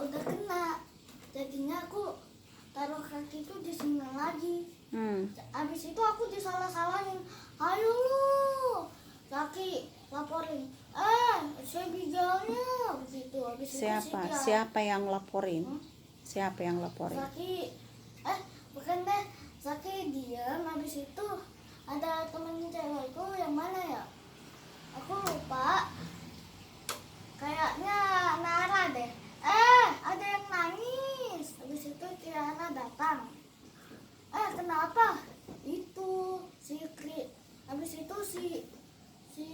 udah kena. Jadinya aku taruh kaki itu di sini lagi. Abis itu aku disalah-salahin. Ayo lu, kaki laporin. Saya bijalnya begitu. Abis Siapa? itu sih Siapa yang laporin? Siapa yang laporin? Zaki, bukan deh. Zaki diam. Abis itu ada temen cewekku yang mana ya? Aku lupa. Kayaknya Nara deh. Ada yang nangis. Habis itu Tiana datang. Kenapa? Itu si Kri. Habis itu si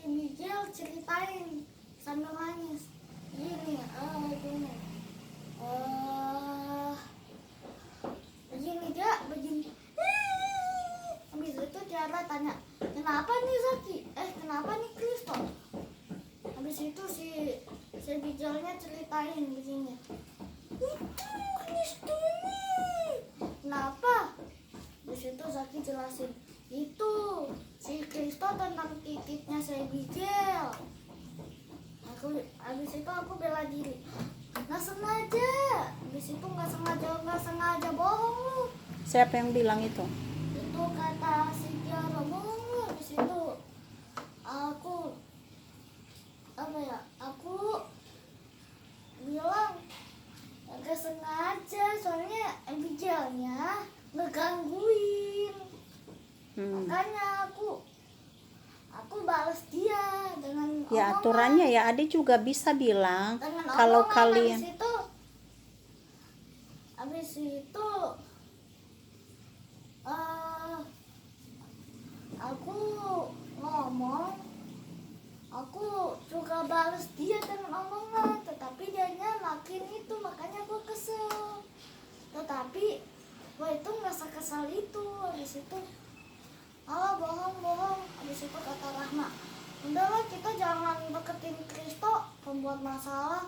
Miguel ceritain sambil nangis. Gini, gini. Begini dia, begini. Habis itu Tiara tanya, kenapa nih Zaki? Kenapa nih Kristo? Habis itu si Bijalnya ceritain begini. Itu Kristo nih. Kenapa? Habis itu Zaki jelasin. Itu si Kristo tentang titiknya si Bijal. Habis itu aku bela diri. Nggak sengaja. Habis itu nggak sengaja bohong lu. Siapa yang bilang itu? Itu kata si Tiara bohong lu. Habis itu aku bilang nggak sengaja, soalnya Bijalnya ngegangguin. Makanya aku balas dia dengan ya omongan. Aturannya ya Ade juga bisa bilang Dengan kalau omongan. kalian Habis itu aku ngomong, aku juga balas dia dengan omongan, tetapi dianya makin itu, makanya aku kesel. Tetapi itu nggak sekesal itu. Habis itu bohong. Habis itu kata Rahma, udahlah kita jangan deketin Kristo, pembuat masalah.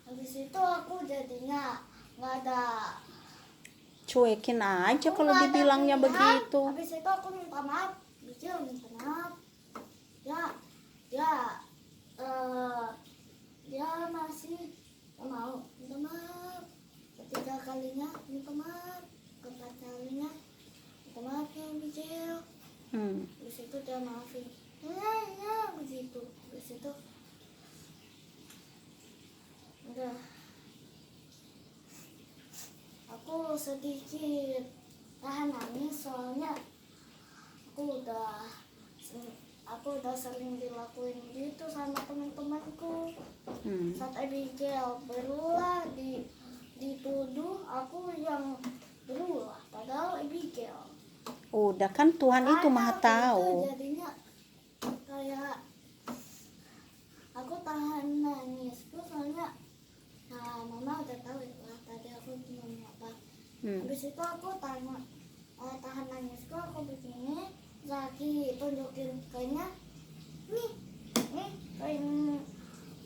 Habis itu aku jadinya nggak ada. cuekin aja Aku kalau nggak ada dibilangnya pilihan. begitu. Habis itu aku minta maaf, Bijal minta maaf. Dia masih mau minta maaf. Ketiga kalinya minta maaf, keempat kalinya minta maaf ya Bijal. Habis itu dia maafin. Ya begitu. Habis itu udah. Aku sedikit tahan nangis soalnya aku udah sering dilakuin gitu sama teman-temanku. Saat Abigail berulah dituduh aku yang berulah, padahal Abigail. Udah kan Tuhan itu maha tahu. Jadinya kayak aku tahan nangis tuh soalnya mama udah tahu ya tadi aku ngomong apa. Habis itu aku tahan nangisku, aku begini. Zaki tunjukin kainnya. Nih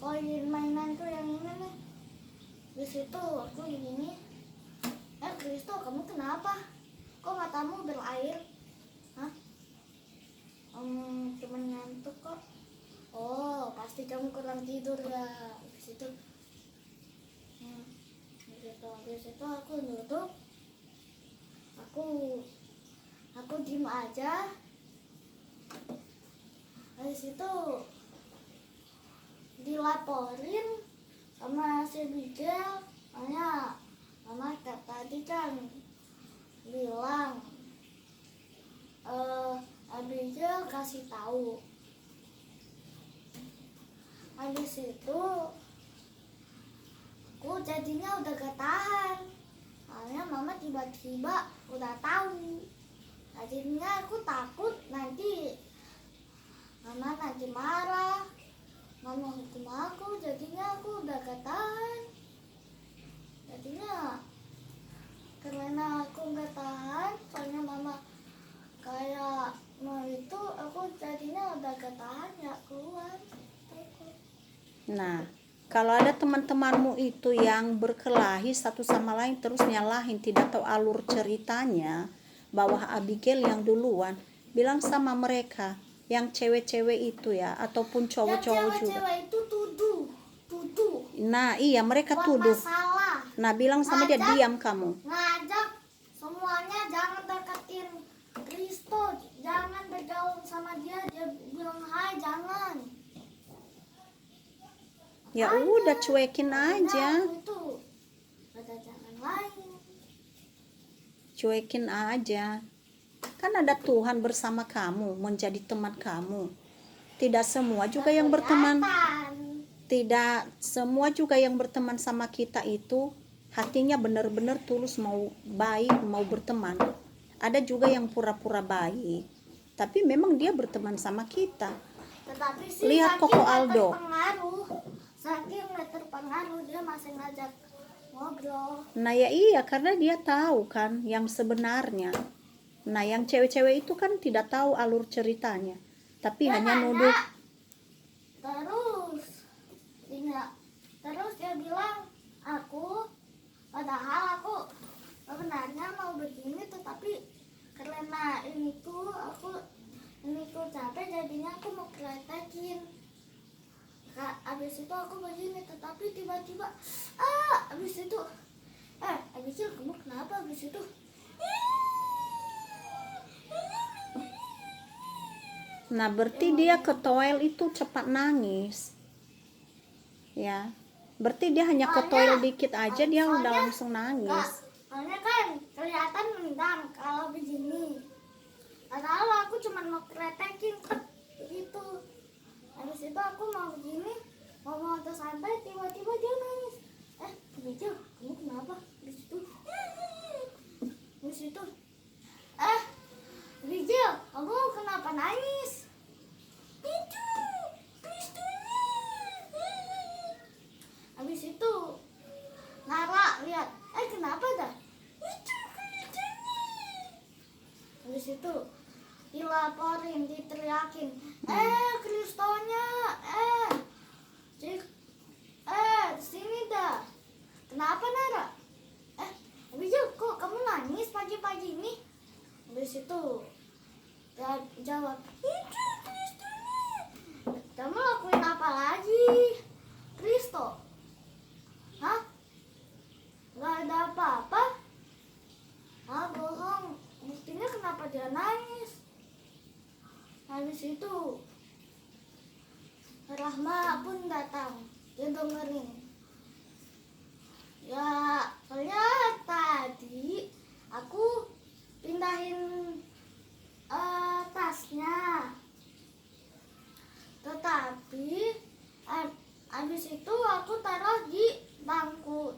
koin mainanku yang ini nih. Habis itu aku begini. Kristo, kamu kenapa? Kok matamu berair? Hah? Cuman ngantuk kok. Oh, pasti kamu kurang tidur ya. Habis itu aku duduk, aku diem aja. Habis itu dilaporin sama si Bijal. Soalnya mama tadi kan bilang Bijal kasih tahu. Habis itu aku jadinya udah gak tahan. Soalnya mama tiba-tiba udah tahu. Jadinya aku takut nanti mama marah. Mama hukum aku, jadinya aku udah gak tahan. Jadinya karena aku gak tahan, soalnya mama kayak mau itu, aku jadinya udah gak tahan ya keluar. Nah, kalau ada teman-temanmu itu yang berkelahi satu sama lain terus nyalahin, tidak tahu alur ceritanya, bahwa Abigail yang duluan, bilang sama mereka, yang cewek-cewek itu ya, ataupun Yang cowok-cowok juga. cewek-cewek itu tuduh. Nah iya, mereka Buat tuduh. masalah. Nah bilang sama dia, Ngajak. diam kamu. Ngajak semuanya jangan deketin Kristo, jangan bergaul sama dia. Dia bilang hai, jangan. Ya Makanya, udah cuekin makanya aja. aku itu ada jalan lain. Cuekin aja. Kan ada Tuhan bersama kamu, menjadi teman kamu. Tidak semua juga yang berteman, Kelihatan. tidak semua juga yang berteman sama kita itu hatinya benar-benar tulus mau baik, mau berteman. Ada juga yang pura-pura baik, tapi memang dia berteman sama kita. Tetapi sih Lihat saking Koko nggak Aldo. saking nggak terpengaruh dia masih ngajak ngobrol. Nah ya iya, karena dia tahu kan yang sebenarnya. Nah yang cewek-cewek itu kan tidak tahu alur ceritanya, tapi Dia hanya nanya, nuduh. terus dia bilang padahal aku sebenarnya mau begini, tetapi karena ini tuh capek, jadinya aku mau kretekin. Abis itu aku begini, tetapi tiba-tiba abis itu kamu kenapa abis itu? Nah berarti dia ke toilet itu cepat nangis. Ya, berarti dia hanya ke toilet dikit aja dia udah langsung nangis. Soalnya kan kelihatan nendang kalau begini. Padahal aku cuma mau kretekin gitu. Habis itu aku mau begini, mau santai, tiba-tiba dia nangis. Bijil, kamu kenapa? Habis itu, Bijil, kamu kenapa nangis? Itu, Kristonya. Habis itu, Nara lihat, kenapa dah? Itu Kristonya. Habis itu dilaporin, diteriakin, Kristonya, sini dah. Kenapa Nara? Bijil, kok kamu nangis pagi-pagi ini? Habis itu dia jawab, itu Kristonya. Kamu lakuin apa lagi, Kristo? Hah? Gak ada apa-apa? Bohong. Buktinya kenapa dia nangis? Habis itu Rahma pun datang. Dia dengerin. Ya, soalnya tadi aku pindahin tasnya. Tetapi habis itu aku taruh di bangku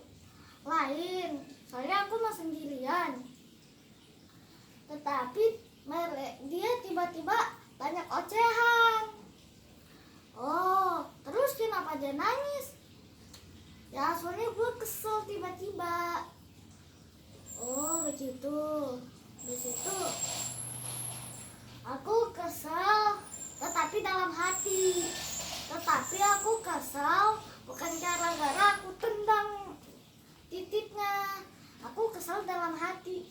lain. Soalnya aku mau sendirian. Tetapi dia tiba-tiba banyak ocehan. Terus kenapa dia nangis? Ya soalnya gue kesel tiba-tiba. Begitu. Di situ aku kesel, tetapi dalam hati. Tetapi aku kesel bukan gara-gara aku tendang titiknya. Aku kesel dalam hati.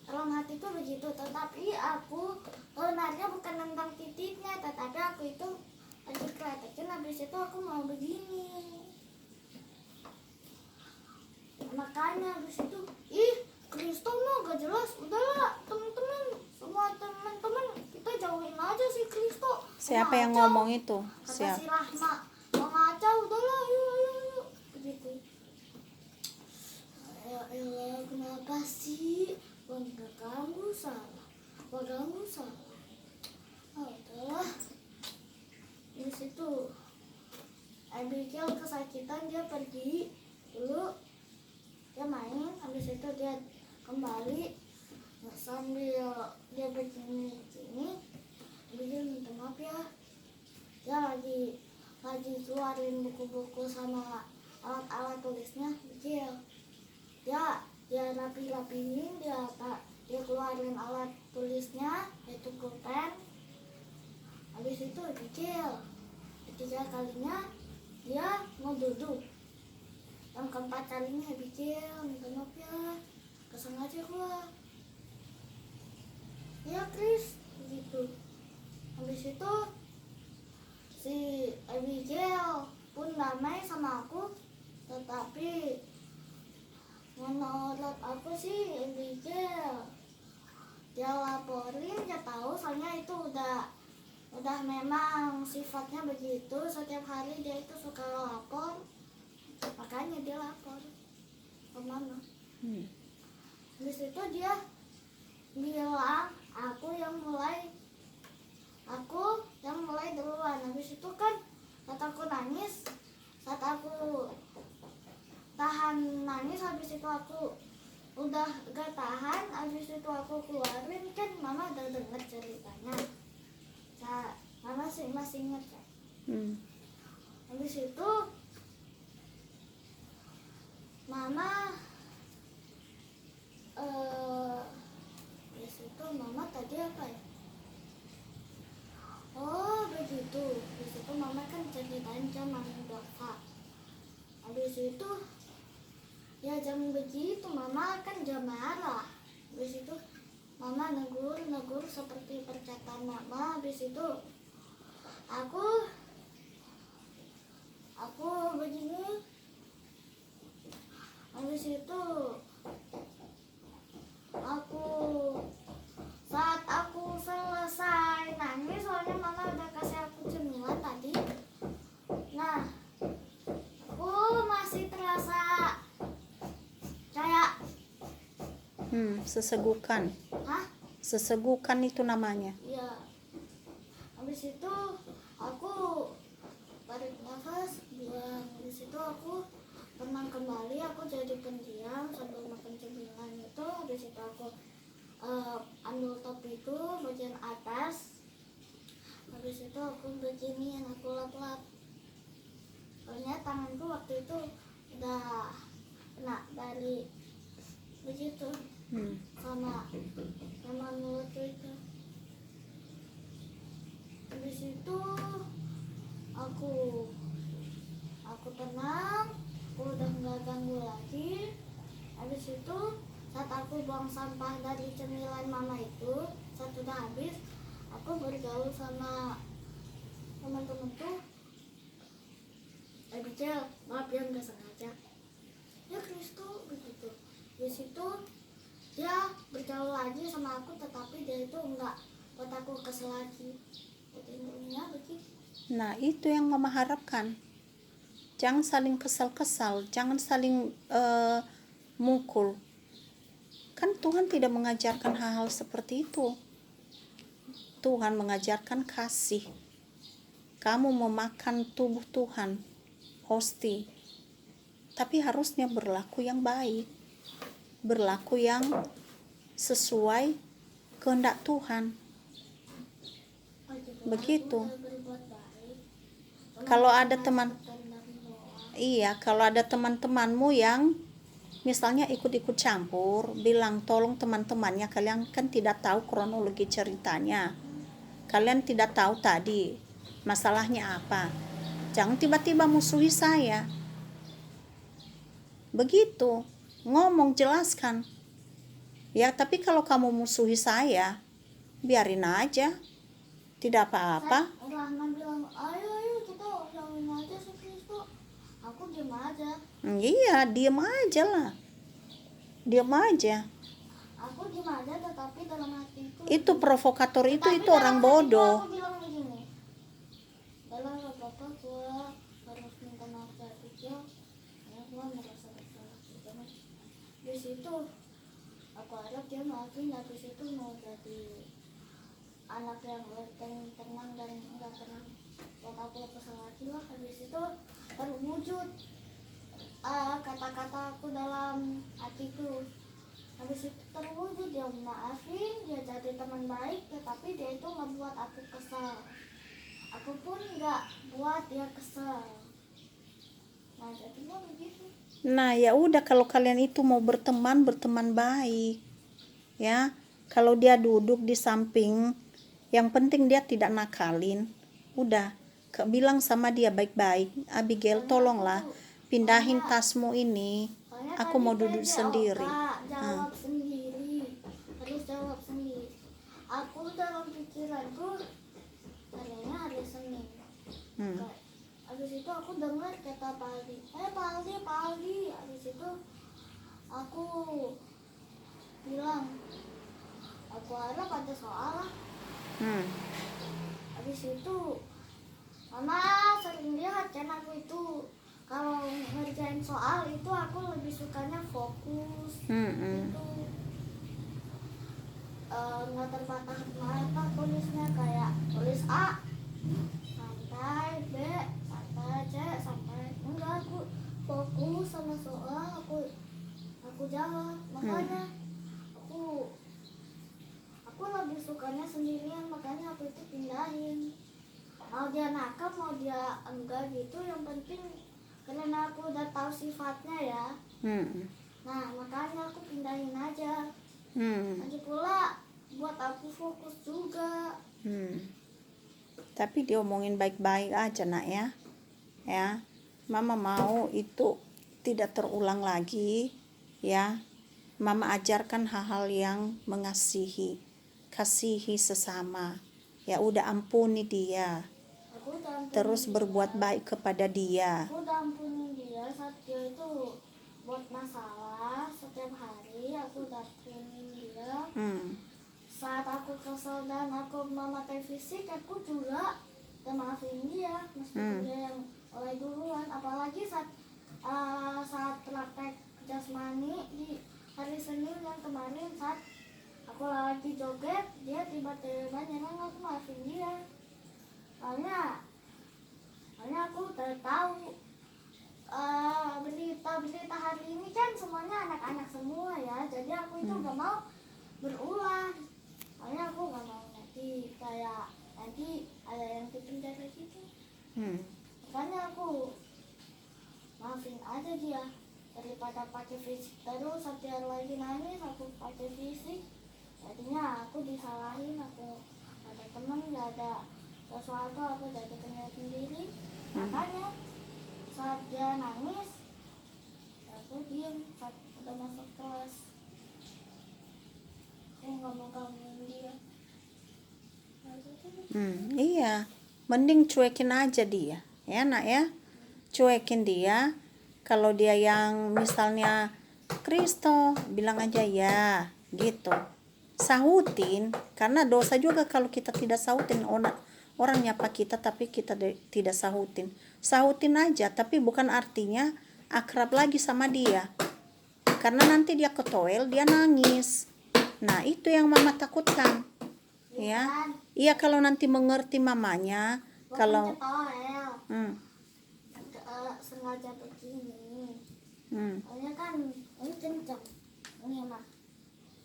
Dalam hati itu begitu. Tetapi aku sebenarnya bukan tendang titiknya, tetapi aku itu lagi kretekin. Habis itu aku mau begini. Makanya habis itu, Kristo mah gak jelas. Udahlah teman-teman, semua teman-teman kita jauhin aja si Kristo. Siapa yang ngomong itu? Kata Siapa? si Rahma, mau ngaca, udahlah yuk. Begitu. Ya elah, kenapa sih? Enggak, kamu salah. Udahlah. Di situ Abigail kesakitan, dia pergi dulu. Dia main, habis itu dia kembali sambil dia begini. Dia minta maaf ya. Dia lagi keluarin buku-buku sama alat-alat tulisnya. Dia rapi-rapiin, dia keluarin alat tulisnya, yaitu pulpen. Habis itu ketiga kalinya dia mau duduk. Yang keempat kalinya minta maaf ya, kesengaja gua. ya Chris begitu. Habis itu si Abigail pun damai sama aku, tetapi menurut aku sih Abigail dia laporin, dia tahu soalnya itu udah memang sifatnya begitu, setiap hari dia itu suka lapor, makanya dia lapor ke mama. Habis itu dia bilang aku yang mulai duluan. Habis itu kan saat aku nangis, saat aku tahan nangis, habis itu aku udah gak tahan, habis itu aku keluarin, kan mama udah denger ceritanya. Nah, mama sih masih inget kan. Habis itu mama habis itu mama tadi apa ya? Oh begitu. Habis itu mama kan ceritain jam Dova. Habis itu ya jam begitu mama kan jam marah. Habis itu mama negur seperti perkataan mama. Habis itu aku begini. Habis itu saat aku selesai nangis, soalnya mama udah kasih aku cemilan tadi. Nah, aku masih terasa kayak sesegukan. hah? Sesegukan itu namanya. Ya. Habis itu aku tarik nafas, buang. Habis itu aku tenang kembali, aku jadi pendiam sambil makan cemilan itu. Habis itu aku ambil topiku bagian atas. Habis itu aku beginian, aku lap-lap. Soalnya tanganku waktu itu udah kena dari begitu sama mulutku itu. Habis itu aku tenang, aku udah nggak ganggu lagi. Habis itu saat aku buang sampah dari cemilan mama itu, saat udah habis, aku bergaul sama teman-temanku. Abigail, maaf ya nggak sengaja. Ya Kristo begitu. Di situ dia bergaul lagi sama aku, tetapi dia itu nggak buat aku kesel lagi. Intinya begitu. Nah, itu yang mama harapkan. Jangan saling kesal-kesal, jangan saling mukul. Kan Tuhan tidak mengajarkan hal-hal seperti itu. Tuhan mengajarkan kasih. Kamu memakan tubuh Tuhan, hosti. Tapi harusnya berlaku yang baik. Berlaku yang sesuai kehendak Tuhan. Begitu. Kalau ada kalau ada teman-temanmu yang misalnya ikut-ikut campur, bilang tolong teman-temannya, kalian kan tidak tahu kronologi ceritanya. Kalian tidak tahu tadi masalahnya apa. Jangan tiba-tiba musuhi saya. Begitu. Ngomong, jelaskan. Ya, tapi kalau kamu musuhi saya, biarin aja. Tidak apa-apa. Rahman bilang, ayo kita jauhin aja si Kristo. Aku diam aja. Iya, diam aja lah. Diam aja. Aku diam aja, tetapi dalam hatiku Itu provokator itu Tapi orang dalam hatiku bodoh. Aku bilang begini, dalam apa-apa gua harus minta maaf ke Abigail, karena gua merasa bersalah juga. Di situ aku harap dia maafin. Habis itu mau jadi anak yang tenang dan nggak pernah buat aku kesal lagi lah. Habis itu terwujud kata-kata aku dalam hatiku. Habis itu terwujud, dia maafin, dia jadi teman baik, tetapi dia itu nggak buat aku kesal. Aku pun nggak buat dia kesal. Nah jadinya begitu. Nah, ya udah, kalau kalian itu mau berteman baik. Ya, kalau dia duduk di samping, yang penting dia tidak nakalin. Udah, bilang sama dia baik-baik, Abigail tolonglah pindahin tasmu ini. Aku mau duduk sendiri. Jawab sendiri, harus jawab sendiri. aku dalam pikiranku harinya hari Senin. Habis itu aku dengar kata Paldi, Paldi. Habis itu aku bilang, aku harap ada soal lah. Habis itu Mama sering lihat kan aku itu kalau ngerjain soal itu aku lebih sukanya fokus gitu, nggak terbata-bata tulisnya, kayak tulis A santai, B santai, C santai. Enggak, aku fokus sama soal, aku jawab. Makanya aku lebih sukanya sendirian, makanya aku itu pindahin. Mau dia nakal mau dia enggak gitu, yang penting karena aku udah tahu sifatnya ya. Nah makanya aku pindahin aja. Lagi pula buat aku fokus juga. Tapi diomongin baik-baik aja nak ya. Mama mau itu tidak terulang lagi ya. Mama ajarkan hal-hal yang mengasihi, kasihi sesama. Ya udah ampuni dia. Terus berbuat baik kepada dia. Aku udah ampuni dia saat dia itu buat masalah setiap hari. Aku udah ampuni dia. Saat aku kesel dan aku memakai fisik, aku juga udah maafin dia meskipun dia yang mulai duluan. Apalagi saat praktek jasmani di hari Senin yang kemarin, saat aku lagi joget dia tiba-tiba nyerang, aku maafin dia. Soalnya aku udah tahu berita hari ini kan semuanya anak-anak semua ya, jadi aku itu gak mau berulang. Soalnya aku gak mau nanti ada yang dipenjara gitu. Makanya aku maafin aja dia, daripada pakai fisik terus. Setiap lagi nangis aku pakai fisik, jadinya aku disalahin. Aku ada teman, gak ada sesuatu, aku jadi penyakit sendiri. Makanya saat dia nangis aku diem saat udah masuk kelas. Aku nggak mau gangguin dia. Iya, mending cuekin aja dia ya nak ya. Cuekin dia. Kalau dia yang misalnya Kristo, bilang aja ya gitu. Sahutin, karena dosa juga kalau kita tidak sahutin. Orang nyapa kita tapi kita tidak sahutin. Sahutin aja, tapi bukan artinya akrab lagi sama dia. Karena nanti dia ketoel, dia nangis. Nah, itu yang mama takutkan. Ya. Iya, kalau nanti mengerti mamanya, kalau sengaja begini. Soalnya kan ini kenceng. Ini mah.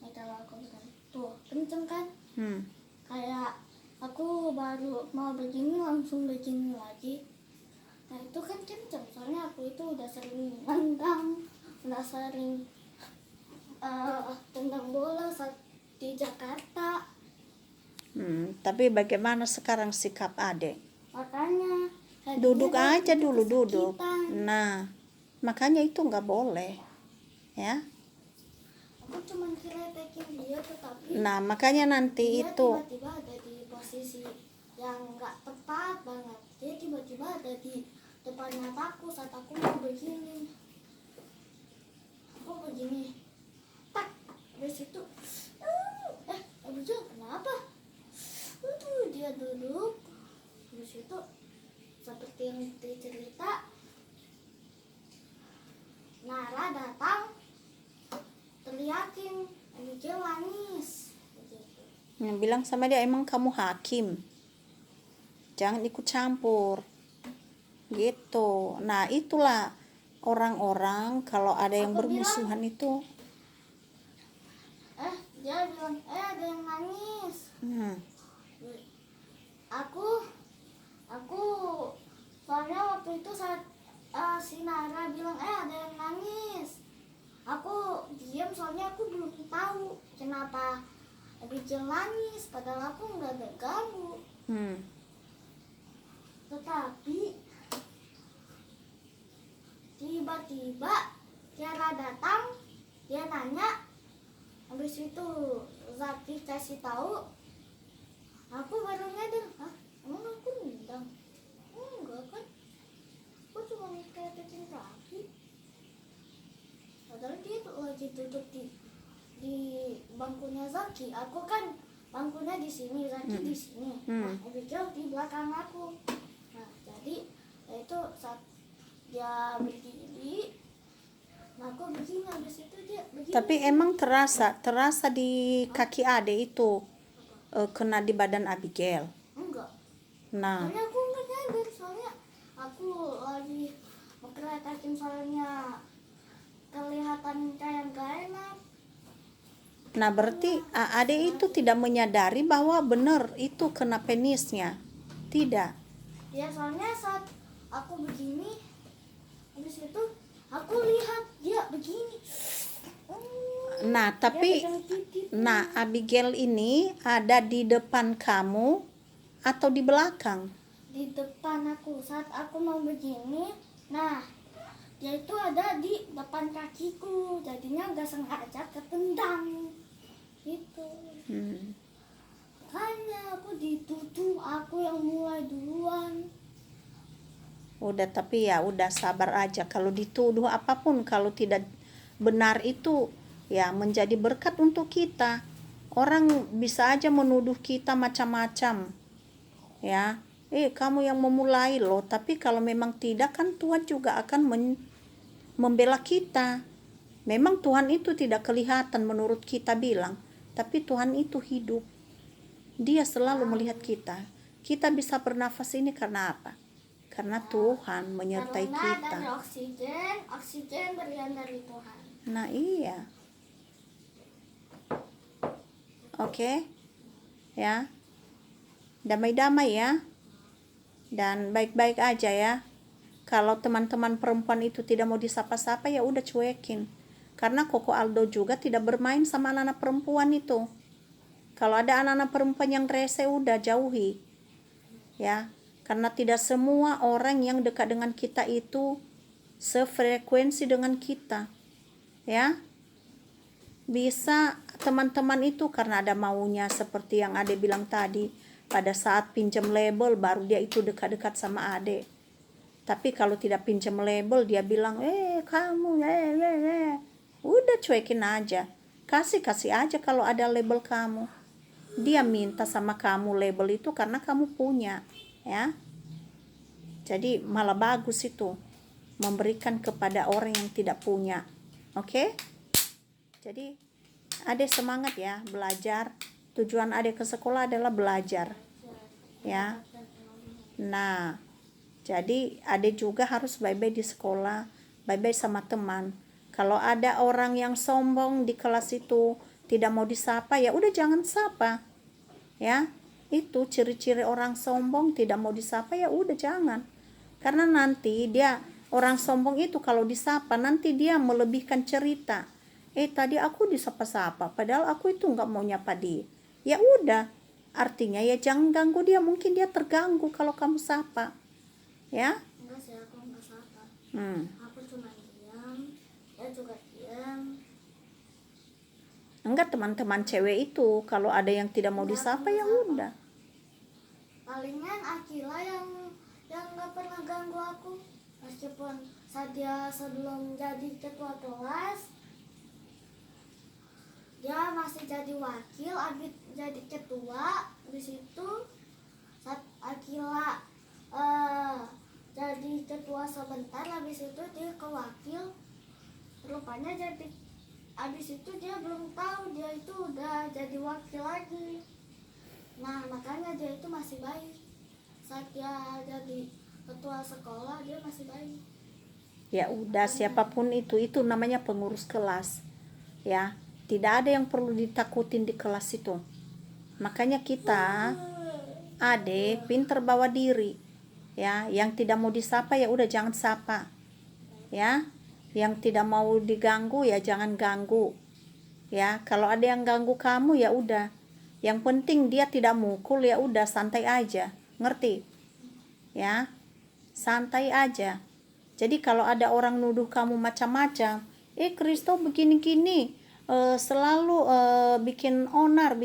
Ini kalau aku bilang tuh kenceng kan? Kayak aku baru mau begini langsung begini lagi. Nah itu kan kenceng, soalnya aku itu udah sering nendang, udah sering tendang bola saat di Jakarta. Tapi bagaimana sekarang sikap adek? Makanya Duduk aja dulu, duduk. Nah, makanya itu nggak boleh ya. Aku cuma kira-kira dia, tetapi Nah makanya nanti dia itu tiba-tiba ada di posisi yang nggak tepat banget. Dia tiba-tiba ada di depan mataku saat aku mau begini. Aku begini, tak, habis itu habis itu kenapa? Dia duduk. Habis itu seperti yang dicerita, Nara datang, teriakin, dia nangis. bilang sama dia, emang kamu hakim, jangan ikut campur gitu. Nah itulah orang-orang kalau ada yang bermusuhan itu. Dia bilang ada yang nangis. Aku soalnya waktu itu saat si Nara bilang ada yang nangis, aku diam soalnya aku belum tahu kenapa Abigail nangis, padahal aku nggak ada ganggu. Tetapi tiba-tiba Tiara datang, dia nanya, habis itu Zaki kasih tahu Aku baru nyadar, ah, emang aku nendang? Enggak kan? Aku cuma ngiketin kaki. Padahal dia tuh lagi duduk di bangkunya Zaki. Aku kan bangkunya di sini, Zaki di sini. Nah, Abigail di belakang aku. Nah, jadi itu saat dia berdiri, nah aku begini, habis itu dia begini. Tapi emang terasa di kaki Ade itu kena di badan Abigail. Enggak. Nah, Soalnya aku nggak nyadar, soalnya aku lagi ngekeletakin, soalnya kelihatan kayak gak enak. nah berarti Ade itu tidak menyadari bahwa benar itu kena penisnya. Tidak. Ya soalnya saat aku begini, habis itu aku lihat dia begini. Nah, Dia tapi pegang titik. nah Abigail ini ada di depan kamu atau di belakang? Di depan aku saat aku mau begini, nah dia itu ada di depan kakiku, jadinya nggak sengaja ketendang gitu. Makanya aku dituduh aku yang mulai duluan. Udah, tapi ya udah sabar aja. Kalau dituduh apapun, kalau tidak benar itu ya menjadi berkat untuk kita. Orang bisa aja menuduh kita macam-macam. Ya. Kamu yang memulai loh, tapi kalau memang tidak kan Tuhan juga akan membela kita. Memang Tuhan itu tidak kelihatan menurut kita bilang, tapi Tuhan itu hidup. Dia selalu melihat kita. Kita bisa bernafas ini karena apa? Karena Tuhan menyertai Karena kita. dari oksigen berian dari Tuhan. Nah iya. Oke. Ya. Damai-damai ya. Dan baik-baik aja ya. Kalau teman-teman perempuan itu tidak mau disapa-sapa, ya udah cuekin. Karena Koko Aldo juga tidak bermain sama anak-anak perempuan itu. Kalau ada anak-anak perempuan yang rese, udah jauhi. Ya. Karena tidak semua orang yang dekat dengan kita itu sefrekuensi dengan kita. Ya. Bisa teman-teman itu karena ada maunya, seperti yang Ade bilang tadi. Pada saat pinjam label baru dia itu dekat-dekat sama Ade. Tapi kalau tidak pinjam label, dia bilang, kamu, udah cuekin aja. Kasih aja kalau ada label kamu. Dia minta sama kamu label itu karena kamu punya, ya. Jadi malah bagus itu memberikan kepada orang yang tidak punya. Oke? Jadi Ade semangat ya belajar. Tujuan Ade ke sekolah adalah belajar. Ya. Nah, jadi Ade juga harus baik-baik di sekolah, baik-baik sama teman. Kalau ada orang yang sombong di kelas itu tidak mau disapa, ya udah jangan sapa. Ya. Itu ciri-ciri orang sombong, tidak mau disapa, ya udah jangan. Karena nanti dia orang sombong itu kalau disapa nanti dia melebihkan cerita. Tadi aku disapa-sapa padahal aku itu nggak mau nyapa dia. Ya udah, artinya ya jangan ganggu dia, mungkin dia terganggu kalau kamu sapa. Ya? Enggak sih, aku nggak sapa. Hmm. Aku cuma diam, dia juga diam. Enggak, teman-teman cewek itu kalau ada yang tidak mau disapa ya udah. Palingan Akila yang nggak pernah ganggu aku, meskipun saat dia sebelum jadi ketua kelas dia masih jadi wakil, abis jadi ketua. Di situ saat Akila jadi ketua sebentar, habis itu dia ke wakil, rupanya jadi, habis itu dia belum tahu dia itu udah jadi wakil lagi. Nah makanya dia itu masih baik. Saat dia jadi ketua sekolah dia masih baik. Ya udah, siapapun itu namanya pengurus kelas. Ya, tidak ada yang perlu ditakutin di kelas itu. Makanya kita Ade pinter bawa diri. Ya, yang tidak mau disapa ya udah jangan sapa. Ya, yang tidak mau diganggu ya jangan ganggu. Ya, kalau ada yang ganggu kamu ya udah. Yang penting dia tidak mukul, ya udah santai aja. Ngerti? Ya. Santai aja. Jadi kalau ada orang nuduh kamu macam-macam, Kristo begini-gini, selalu bikin onar,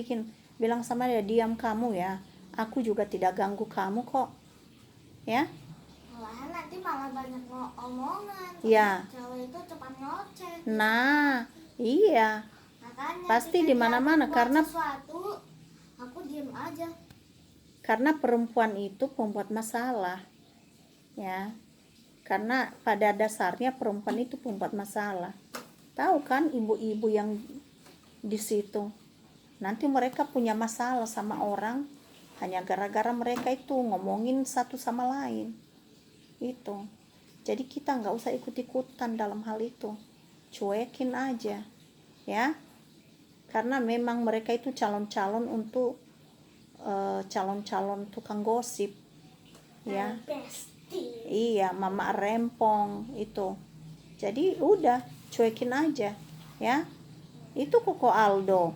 bilang sama dia, diam kamu ya. Aku juga tidak ganggu kamu kok. Ya. Malahan nanti malah banyak omongan. Ya. Cewek itu cepat ngoceh. Nah, iya. Makanya Pasti ketika di mana-mana, dia buat karena sesuatu, aku diem aja. Karena perempuan itu pembuat masalah. Ya. Karena pada dasarnya perempuan itu pembuat masalah. Tahu kan ibu-ibu yang di situ? Nanti mereka punya masalah sama orang hanya gara-gara mereka itu ngomongin satu sama lain. Itu. Jadi kita nggak usah ikut-ikutan dalam hal itu. Cuekin aja. Ya. Karena memang mereka itu calon-calon untuk calon-calon tukang gosip. Ya. Bestie. Iya, mama rempong itu. Jadi udah cuekin aja. Ya. Itu Koko Aldo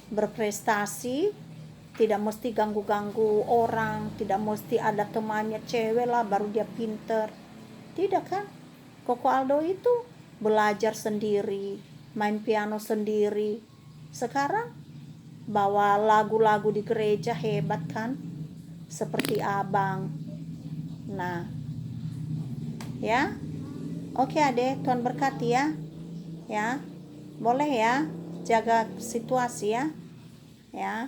berprestasi, tidak mesti ganggu-ganggu orang, tidak mesti ada temannya cewek lah baru dia pinter. Tidak kan? Koko Aldo itu belajar sendiri, main piano sendiri. Sekarang bawa lagu-lagu di gereja, hebat kan? Seperti abang. Nah, ya. Oke adek, Tuhan berkati ya. Ya, boleh ya, jaga situasi ya. Ya.